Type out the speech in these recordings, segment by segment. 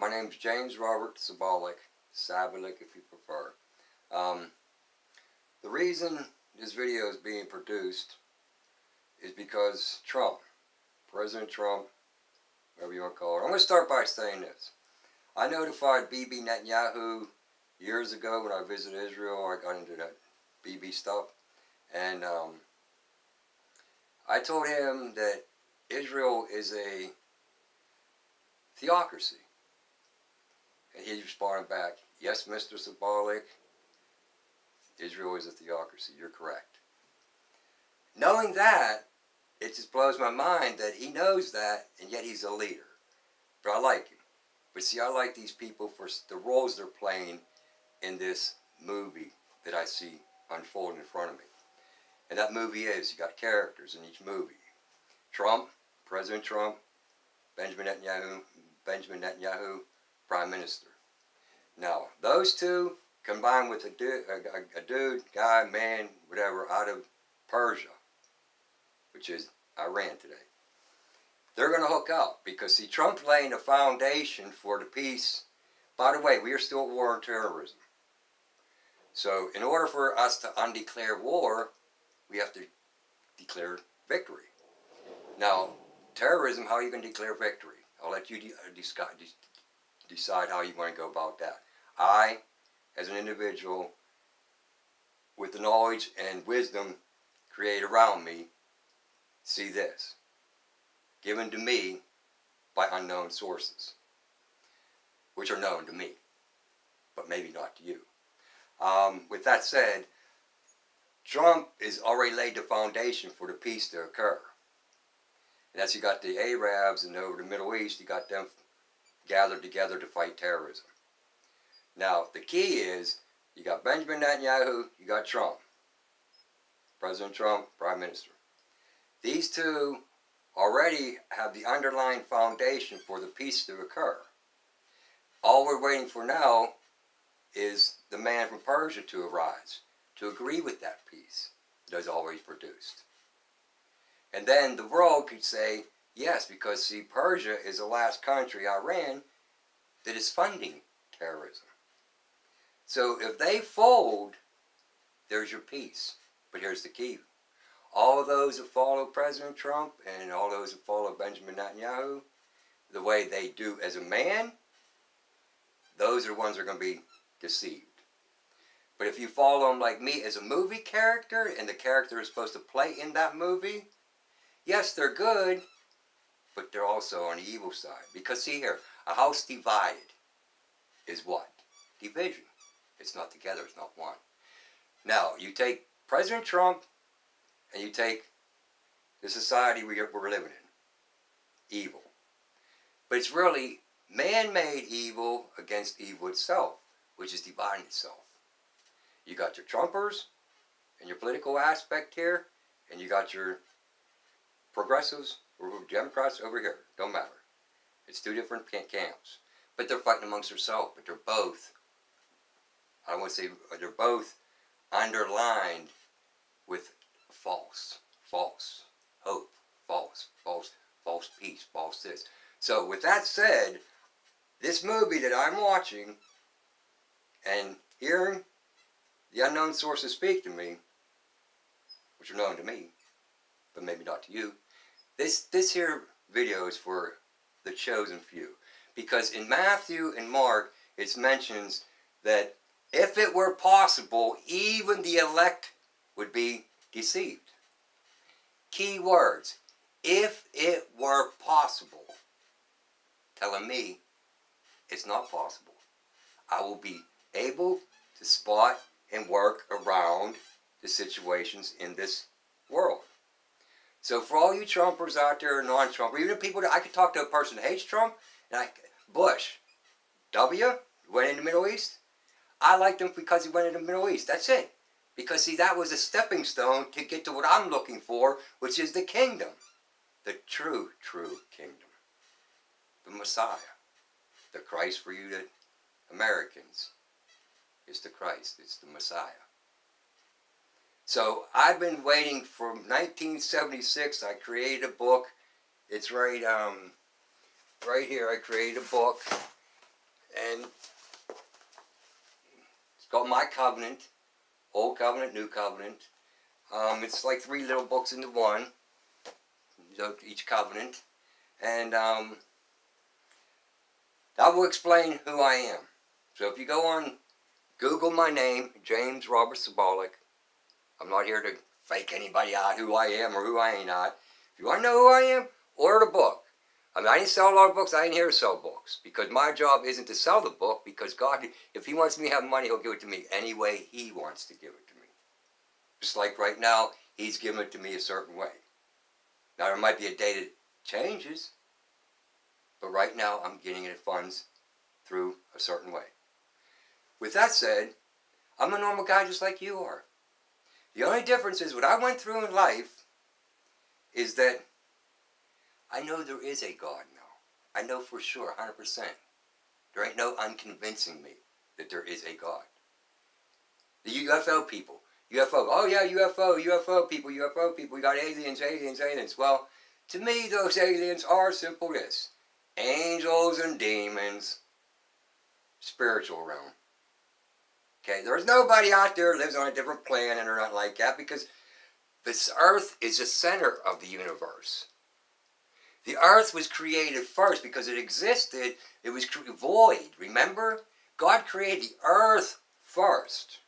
My name is James Robert Sabolic, Sabolic if you prefer. The reason this video is being produced is because Trump, President Trump, whatever you want to call it. I'm going to start by saying this. I notified Bibi Netanyahu years ago when I visited Israel. I got into that Bibi stuff. And I told him that Israel is a theocracy. And he responded back, yes, Mr. Sabolic, Israel is a theocracy. You're correct. Knowing that, it just blows my mind that he knows that, and yet he's a leader. But I like him. But see, I like these people for the roles they're playing in this movie that I see unfold in front of me. And that movie is, you got characters in each movie. Trump, President Trump, Benjamin Netanyahu, Prime Minister. Now, those two, combined with a dude, guy, man, whatever, out of Persia, which is Iran today, they're going to hook up. Because, see, Trump's laying the foundation for the peace. By the way, we are still at war on terrorism. So, in order for us to undeclare war, we have to declare victory. Now, terrorism, how are you going to declare victory? I'll let you decide how you want to go about that. I, as an individual, with the knowledge and wisdom created around me, see this. Given to me by unknown sources, which are known to me, but maybe not to you. With that said, Trump has already laid the foundation for the peace to occur. And that's, you got the Arabs and over the Middle East, you got them gathered together to fight terrorism. Now, the key is, you got Benjamin Netanyahu, you got Trump. President Trump, Prime Minister. These two already have the underlying foundation for the peace to occur. All we're waiting for now is the man from Persia to arise, to agree with that peace that is always produced. And then the world could say, yes, because see, Persia is the last country, Iran, that is funding terrorism. So if they fold, there's your peace. But here's the key. All of those who follow President Trump and all those who follow Benjamin Netanyahu, the way they do as a man, those are the ones that are going to be deceived. But if you follow them like me as a movie character, and the character is supposed to play in that movie, yes, they're good, but they're also on the evil side. Because see here, a house divided is what? Division. It's not together, it's not one. Now, you take President Trump, and you take the society we're living in. Evil. But it's really man-made evil against evil itself, which is dividing itself. You got your Trumpers, and your political aspect here, and you got your progressives, or Democrats over here. Don't matter. It's two different camps. But they're fighting amongst themselves, but they're both, I don't want to say, they're both underlined with false hope, false peace, false this. So with that said, this movie that I'm watching and hearing the unknown sources speak to me, which are known to me, but maybe not to you, this here video is for the chosen few. Because in Matthew and Mark, it mentions that if it were possible, even the elect would be deceived. Key words. If it were possible. Telling me it's not possible. I will be able to spot and work around the situations in this world. So for all you Trumpers out there, non-Trumpers, even people that I could talk to a person that hates Trump, and Bush, went in the Middle East. I liked him because he went in the Middle East. That's it. Because, see, that was a stepping stone to get to what I'm looking for, which is the kingdom. The true kingdom. The Messiah. The Christ for you Americans. Is the Christ. It's the Messiah. So, I've been waiting from 1976. I created a book. It's right here. I created a book. And it's called My Covenant, Old Covenant, New Covenant. It's like 3 little books into one, each covenant. And that will explain who I am. So if you go on Google my name, James Robert Cymbalik. I'm not here to fake anybody out who I am or who I ain't not. If you want to know who I am, order the book. I mean, I didn't sell a lot of books. I ain't here to sell books. Because my job isn't to sell the book. Because God, if He wants me to have money, He'll give it to me any way He wants to give it to me. Just like right now, He's giving it to me a certain way. Now, there might be a day that changes. But right now, I'm getting it funds through a certain way. With that said, I'm a normal guy just like you are. The only difference is what I went through in life is that I know there is a God now. I know for sure, 100%. There ain't no unconvincing me that there is a God. The UFO people. UFO. Oh yeah, UFO people, UFO people. We got aliens, aliens, aliens. Well, to me, those aliens are simple this. Angels and demons. Spiritual realm. Okay, there's nobody out there who lives on a different planet or nothing like that because this earth is the center of the universe. The earth was created first because it existed. It was void, remember? God created the earth first.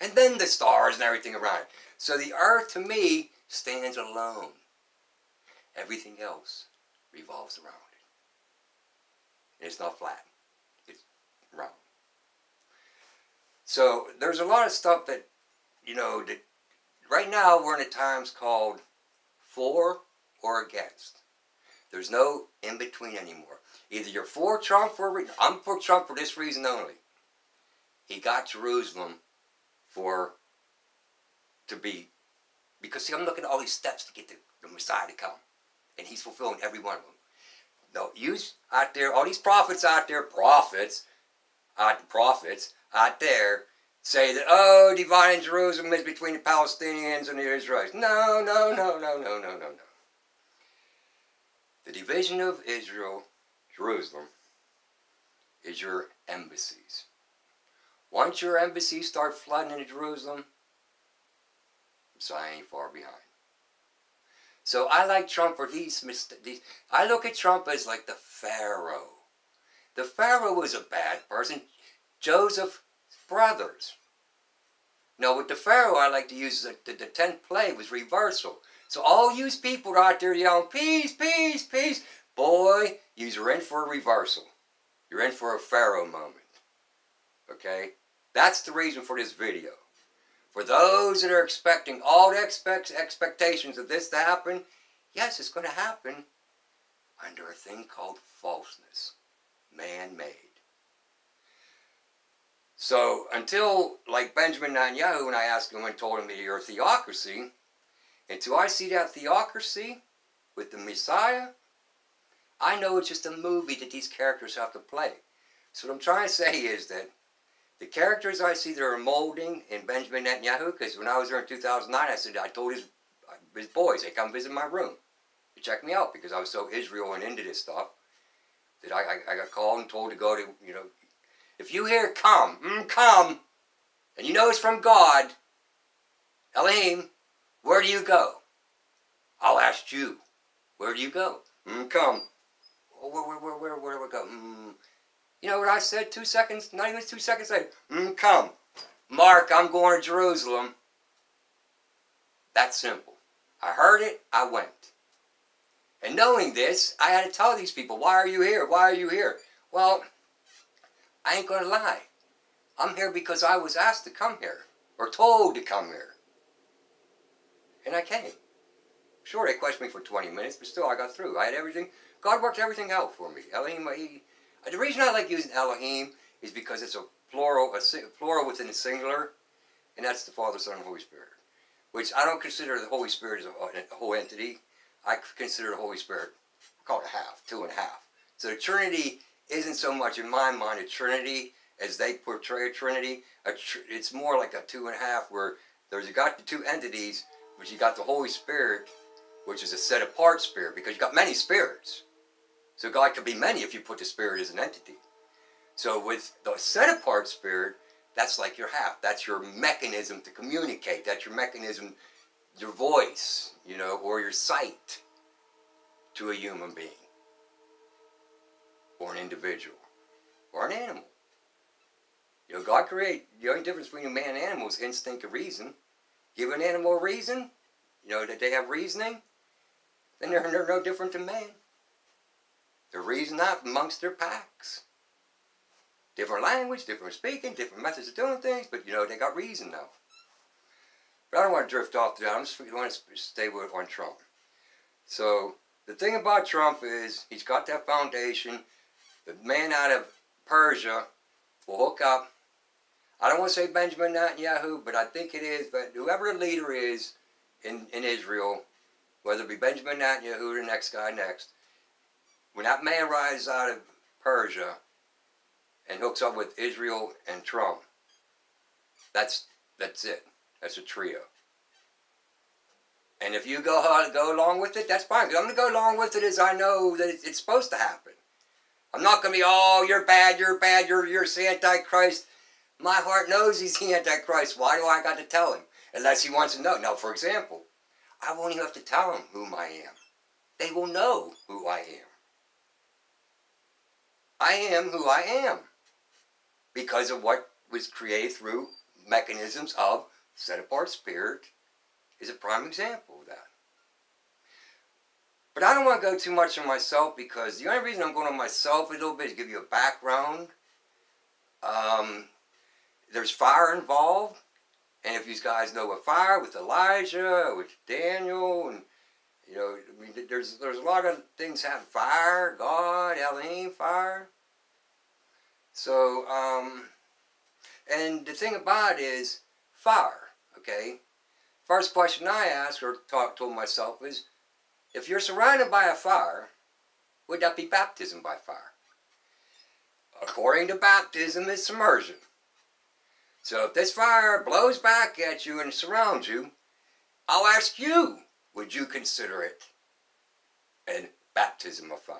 And then the stars and everything around it. So the earth, to me, stands alone. Everything else revolves around it. And it's not flat. It's round. So there's a lot of stuff that, that right now we're in a times called for or against. There's no in between anymore. Either you're for Trump or I'm for Trump for this reason only. He got Jerusalem because see, I'm looking at all these steps to get the Messiah to come. And He's fulfilling every one of them. No, you out there, all these prophets out there, prophets out there say that, oh, dividing Jerusalem is between the Palestinians and the Israelis. No. The division of Israel, Jerusalem, is your embassies. Once your embassies start flooding into Jerusalem, Messiah ain't far behind. So I like Trump for these. I look at Trump as like the Pharaoh. The Pharaoh was a bad person. Joseph's brothers. Now with the Pharaoh, I like to use the 10th plague was reversal. So all you people out there yelling, peace, peace, peace. Boy, you're in for a reversal. You're in for a Pharaoh moment. Okay? That's the reason for this video. For those that are expecting all the expectations of this to happen, yes, it's going to happen under a thing called falseness. Man-made. So until, like Benjamin Netanyahu, when I asked him and told him that you're a theocracy, until I see that theocracy with the Messiah, I know it's just a movie that these characters have to play. So what I'm trying to say is that the characters I see that are molding in Benjamin Netanyahu, because when I was there in 2009, I told his boys, they come visit my room to check me out because I was so Israel and into this stuff that I got called and told to go to, if you hear come, and you know it's from God, Elohim, where do you go? I'll ask you, where do you go? Come. Where do we go? You know what I said 2 seconds, not even 2 seconds later? Come. Mark, I'm going to Jerusalem. That's simple. I heard it, I went. And knowing this, I had to tell these people, why are you here? Why are you here? Well, I ain't going to lie. I'm here because I was asked to come here, or told to come here. And I came. Sure, they questioned me for 20 minutes, but still I got through. I had everything. God worked everything out for me. Elohim, the reason I like using Elohim is because it's a plural within a singular, and that's the Father, Son, and Holy Spirit. Which I don't consider the Holy Spirit as a whole entity. I consider the Holy Spirit, call it a half, 2 and a half. So the Trinity isn't so much, in my mind, a Trinity as they portray a Trinity. It's more like a 2 and a half, where you got the 2 entities, but you got the Holy Spirit, which is a set apart spirit, because you got many spirits. So God could be many if you put the Spirit as an entity. So with the set-apart spirit, that's like your half. That's your mechanism to communicate. That's your mechanism, your voice, you know, or your sight to a human being, or an individual, or an animal. You know, God created, the only difference between a man and animal is instinct of reason. Give an animal a reason, you know, that they have reasoning, then they're no different than man. They're reasoning out amongst their packs. Different language, different speaking, different methods of doing things, but you know, they got reason now. But I don't want to drift off to that. I'm just want to stay on Trump. So the thing about Trump is he's got that foundation. The man out of Persia will hook up. I don't want to say Benjamin Netanyahu, but I think it is. But whoever the leader is in Israel, whether it be Benjamin Netanyahu or the next guy next, when that man rises out of Persia and hooks up with Israel and Trump, that's it. That's a trio. And if you go along with it, that's fine. Because I'm going to go along with it as I know that it's supposed to happen. I'm not going to be, oh, you're bad, you're the Antichrist. My heart knows he's the Antichrist. Why do I got to tell him? Unless he wants to know. Now, for example, I won't even have to tell him whom I am. They will know who I am. I am who I am. Because of what was created through mechanisms of set-apart spirit is a prime example of that. But I don't want to go too much on myself, because the only reason I'm going on myself a little bit is to give you a background. There's fire involved, and if you guys know what fire, with Elijah, with Daniel, and you know, I mean, there's a lot of things happen. Fire, God, Elohim, fire. So, and the thing about it is fire. Okay, first question I asked or told myself is, if you're surrounded by a fire, would that be baptism by fire? According to baptism, it's submersion. So if this fire blows back at you and surrounds you, I'll ask you, would you consider it a baptism of fire?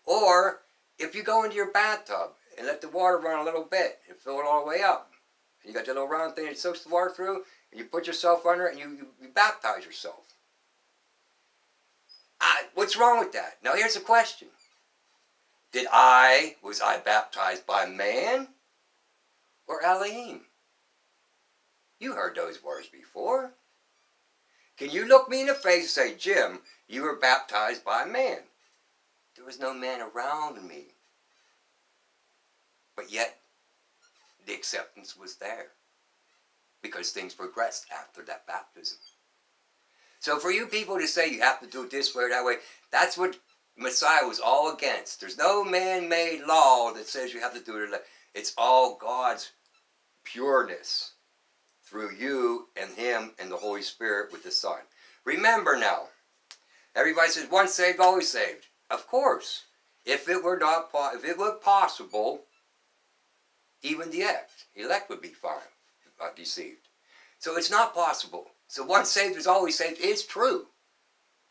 Or if you go into your bathtub and let the water run a little bit and fill it all the way up, and you got that little round thing that soaks the water through, and you put yourself under it and you baptize yourself. What's wrong with that? Now here's the question. Was I baptized by man or Elohim? You heard those words before. Can you look me in the face and say, Jim, you were baptized by man? There was no man around me. But yet, the acceptance was there. Because things progressed after that baptism. So for you people to say you have to do it this way or that way, that's what Messiah was all against. There's no man-made law that says you have to do it. It's all God's pureness through you and Him and the Holy Spirit with the Son. Remember now, everybody says once saved, always saved. Of course, if it were possible, even the elect would be deceived. So it's not possible. So once saved is always saved is true.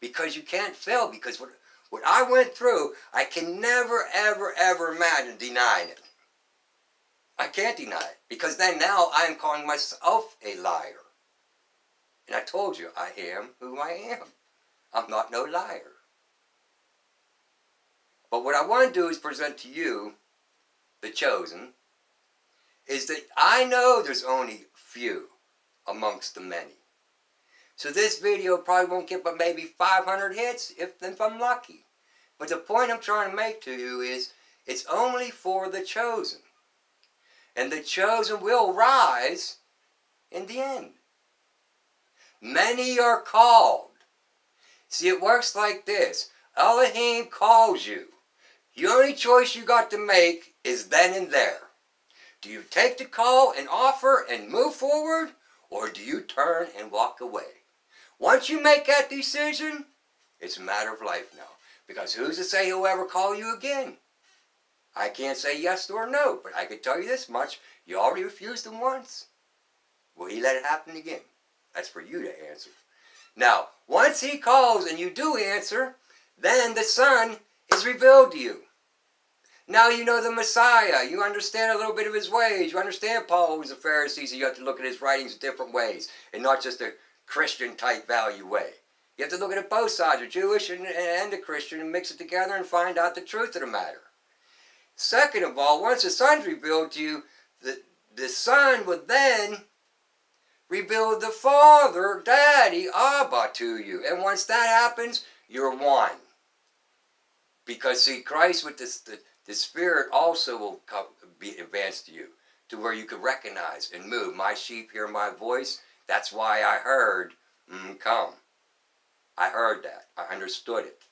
Because you can't fail. Because what I went through, I can never, ever, ever imagine denying it. I can't deny it. Because then now I am calling myself a liar. And I told you, I am who I am. I'm not no liar. But what I want to do is present to you, the chosen, is that I know there's only few amongst the many. So this video probably won't get but maybe 500 hits if I'm lucky. But the point I'm trying to make to you is it's only for the chosen. And the chosen will rise in the end. Many are called. See, it works like this. Elohim calls you. The only choice you got to make is then and there. Do you take the call and offer and move forward? Or do you turn and walk away? Once you make that decision, it's a matter of life now. Because who's to say he'll ever call you again? I can't say yes or no, but I can tell you this much. You already refused him once. Will he let it happen again? That's for you to answer. Now, once he calls and you do answer, then the Son is revealed to you. Now you know the Messiah. You understand a little bit of his ways. You understand Paul was a Pharisee, so you have to look at his writings different ways and not just a Christian type value way. You have to look at it both sides, the Jewish and the Christian, and mix it together and find out the truth of the matter. Second of all, once the Son's revealed to you, the Son would then reveal the Father, Daddy, Abba to you. And once that happens, you're one. Because see, Christ with the Spirit also will be advanced to you, to where you can recognize and move. My sheep hear my voice. That's why I heard, come. I heard that. I understood it.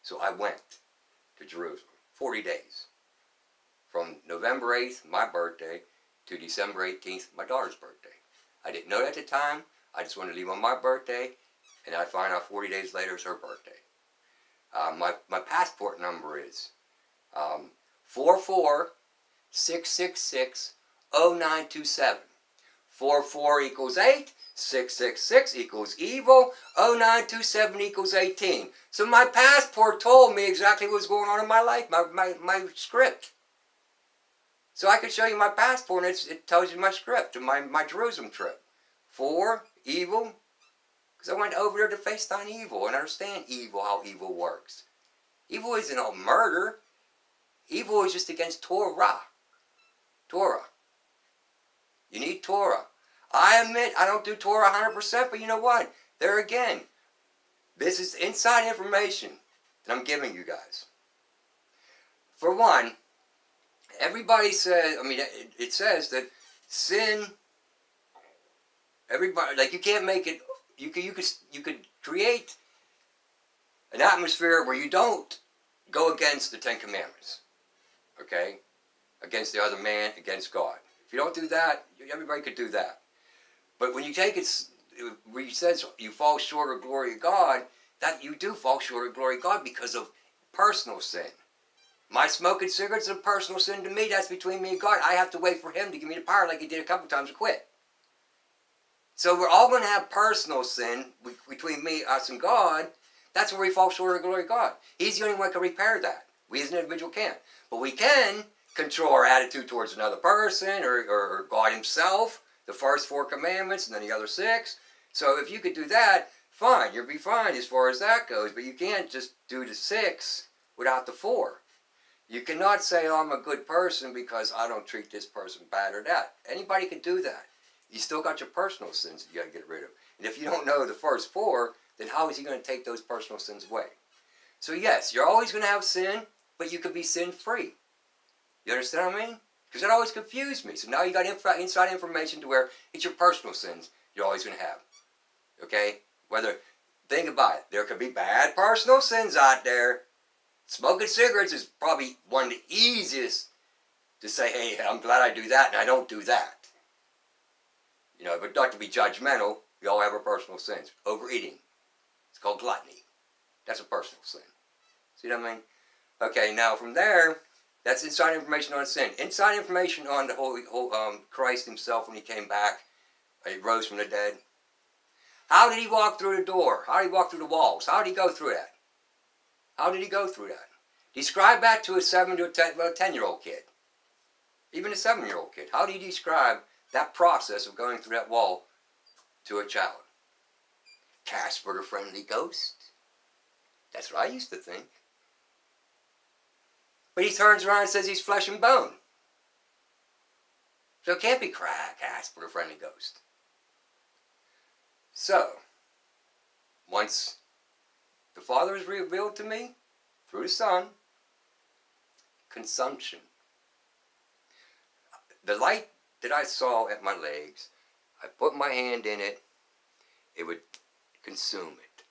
So I went to Jerusalem. 40 days. From November 8th, my birthday, to December 18th, my daughter's birthday. I didn't know it at the time. I just wanted to leave on my birthday, and I find out 40 days later it's her birthday. My passport number is 446660927. 44 equals 8, 666 equals evil, 0927 equals 18. So my passport told me exactly what was going on in my life, my script. So I could show you my passport, and it tells you my script, my Jerusalem trip. 4, evil, because I went over there to face down evil and understand evil, how evil works. Evil isn't all murder. Evil is just against Torah. Torah. You need Torah. I admit I don't do Torah 100%, but you know what? There again, this is inside information that I'm giving you guys. For one, everybody says, it says that sin, everybody, like you can't make it, you could create an atmosphere where you don't go against the Ten Commandments. Okay? Against the other man, against God. If you don't do that, everybody could do that. But when you take it, where he says you fall short of glory of God, that you do fall short of glory of God because of personal sin. My smoking cigarettes is a personal sin to me. That's between me and God. I have to wait for him to give me the power like he did a couple times to quit. So we're all going to have personal sin between me, us, and God. That's where we fall short of the glory of God. He's the only one who can repair that. We as an individual can't. But we can control our attitude towards another person or God himself. The first 4 commandments and then the other 6. So if you could do that, fine. You'll be fine as far as that goes. But you can't just do the 6 without the 4. You cannot say, oh, I'm a good person because I don't treat this person bad or that. Anybody can do that. You still got your personal sins that you got to get rid of. And if you don't know the first 4, then how is he going to take those personal sins away? So yes, you're always going to have sin, but you could be sin-free. You understand what I mean? Because that always confused me. So now you got inside information to where it's your personal sins you're always going to have. Okay? Think about it. There could be bad personal sins out there. Smoking cigarettes is probably one of the easiest to say, hey, I'm glad I do that and I don't do that. You know, but not to be judgmental, we all have our personal sins. Overeating. It's called gluttony. That's a personal sin. See what I mean? Okay, now from there, that's inside information on sin. Inside information on the whole Christ himself when he came back. He rose from the dead. How did he walk through the door? How did he walk through the walls? How did he go through that? How did he go through that? Describe that to a 7 to a 10-year-old kid. Even a 7-year-old kid. How do you describe that process of going through that wall to a child? Casper the Friendly Ghost? That's what I used to think. But he turns around and says he's flesh and bone. So it can't be Casper the Friendly Ghost. So, once the Father is revealed to me through the Son, consumption. The light that I saw at my legs, I put my hand in it, it would consume it.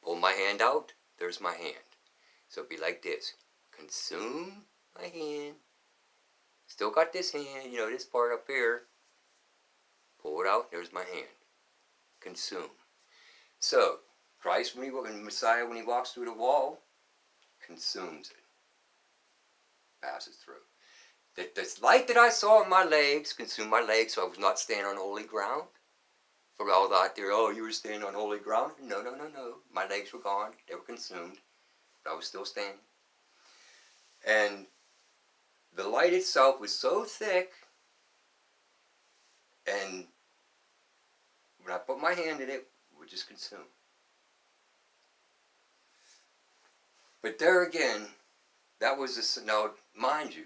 Pull my hand out, there's my hand. So it'd be like this. Consume my hand. Still got this hand, this part up here. Pull it out, there's my hand. Consume. So, Christ, Messiah, when he walks through the wall, consumes it. Passes through. This light that I saw in my legs consumed my legs, so I was not standing on holy ground. For all that there, oh, you were standing on holy ground? No. My legs were gone. They were consumed. But I was still standing. And the light itself was so thick, and when I put my hand in it, it would just consume. But there again, that was a, now mind you,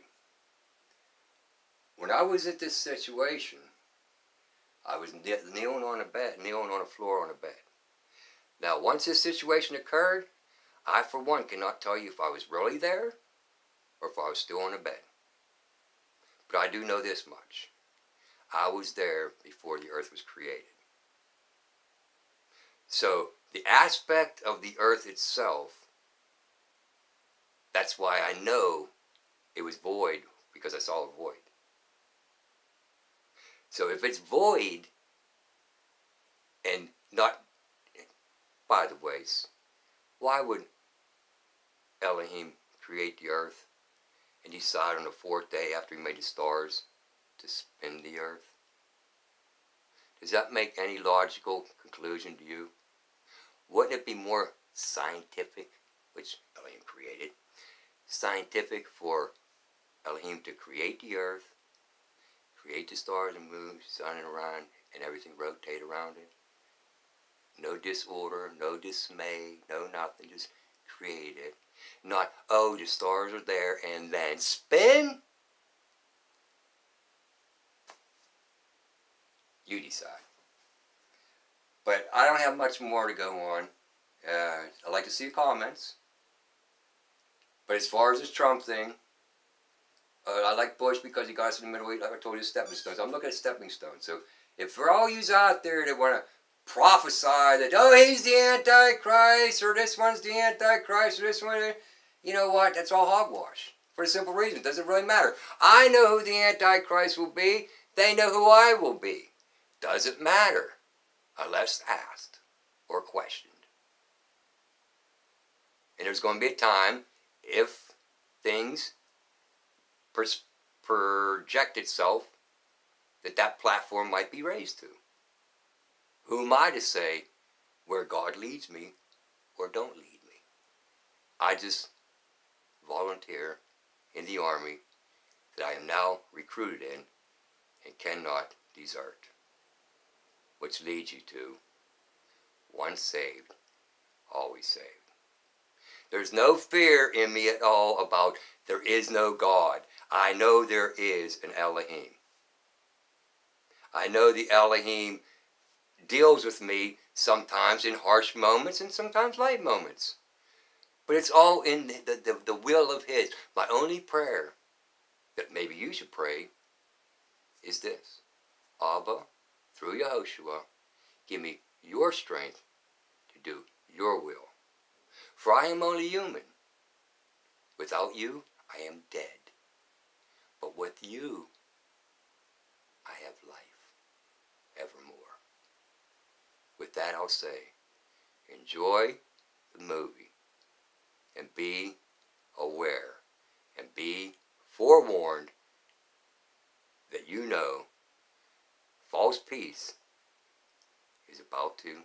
when I was at this situation, I was kneeling on a bed, kneeling on a floor on a bed. Now, once this situation occurred, I, for one, cannot tell you if I was really there or if I was still on a bed. But I do know this much. I was there before the earth was created. So, the aspect of the earth itself, that's why I know it was void, because I saw a void. So if it's void and not, by the way, why would Elohim create the earth and decide on the fourth day after he made the stars to spin the earth? Does that make any logical conclusion to you? Wouldn't it be more scientific, which Elohim created, scientific for Elohim to create the earth, create the stars and moons, sun and Orion, and everything rotate around it? No disorder, no dismay, no nothing, just create it. Not, oh, the stars are there and then spin? You decide. But I don't have much more to go on. I'd like to see your comments. But as far as this Trump thing, I like Bush because he got us in the middle, like I told you, stepping stones. I'm looking at stepping stones. So if for all yous out there that want to prophesy that, oh, he's the Antichrist, or this one's the Antichrist, or this one, you know what? That's all hogwash. For the simple reason, it doesn't really matter. I know who the Antichrist will be. They know who I will be. Doesn't matter unless asked or questioned. And there's going to be a time, if things project itself, that platform might be raised to. Who am I to say where God leads me or don't lead me? I just volunteer in the army that I am now recruited in and cannot desert. Which leads you to, once saved, always saved. There's no fear in me at all about there is no God. I know there is an Elohim. I know the Elohim deals with me sometimes in harsh moments and sometimes light moments. But it's all in the will of His. My only prayer that maybe you should pray is this. Abba, through Yehoshua, give me your strength to do your will. For I am only human. Without you, I am dead. But with you, I have life evermore. With that, I'll say, enjoy the movie and be aware and be forewarned that you know false peace is about to